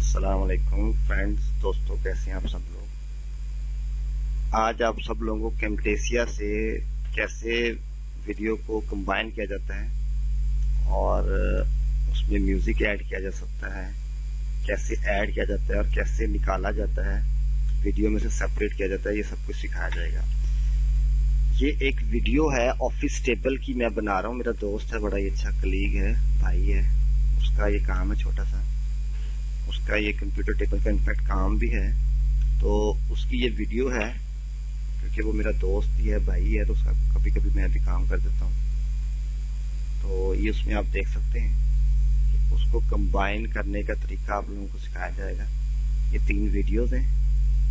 अस्सलाम वालेकुम फ्रेंड्स, दोस्तों कैसे हैं आप सब लोग। आज आप सब लोगों को कैमटेसिया से कैसे वीडियो को कंबाइन किया जाता है और उसमें म्यूजिक ऐड किया जा सकता है, कैसे ऐड किया जाता है और कैसे निकाला जाता है, वीडियो में से सेपरेट किया जाता है, ये सब कुछ सिखाया जाएगा। ये एक वीडियो है ऑफिस टेबल की मैं बना रहा हूँ। मेरा दोस्त है, बड़ा ही अच्छा कलीग है, भाई है, उसका ये काम है छोटा सा, उसका ये कंप्यूटर टेबल का इनफैक्ट काम भी है। तो उसकी ये वीडियो है, क्योंकि वो मेरा दोस्त ही है, भाई है, तो उसका कभी कभी मैं भी काम कर देता हूँ। तो ये उसमें आप देख सकते हैं कि उसको कंबाइन करने का तरीका आप लोगों को सिखाया जाएगा। ये 3 वीडियोज हैं,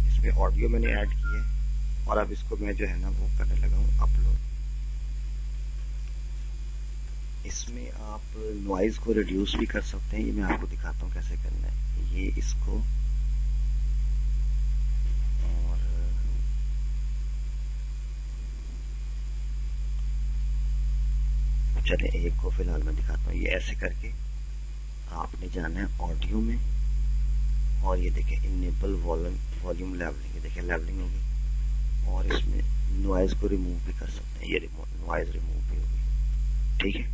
इसमें ऑडियो मैंने ऐड की है और अब इसको मैं जो है ना वो करने लगा हूँ अपलोड। इसमें आप नॉइज को रिड्यूस भी कर सकते हैं, ये मैं आपको दिखाता हूँ कैसे करना है। ये इसको और चले एक को फिलहाल मैं दिखाता हूँ। ये ऐसे करके आपने जाना है ऑडियो में और ये देखें इनेबल वॉल्यूम लेवलिंग, ये देखें लेवलिंग होगी और इसमें नॉइज को रिमूव भी कर सकते हैं। ये नॉइज रिमूव भी होगी, ठीक है।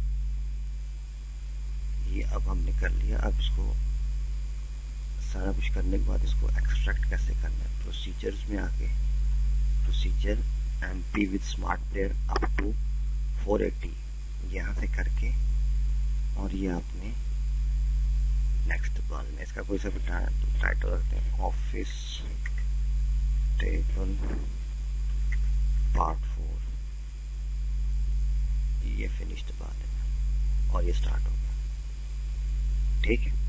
ये अब हमने कर लिया। अब इसको सारा कुछ करने के बाद इसको एक्सट्रैक्ट कैसे करना है, प्रोसीजर्स में आके procedure MP with smart player up to 480 यहाँ से करके और ये आपने नेक्स्ट बार में इसका कोई सा भी टाइटल रखते हैं, ऑफिस टेबल पार्ट 4। ये फिनिश्ड बात है और ये स्टार्ट हो गया, ठीक है।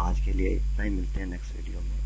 आज के लिए इतना ही, मिलते हैं नेक्स्ट वीडियो में।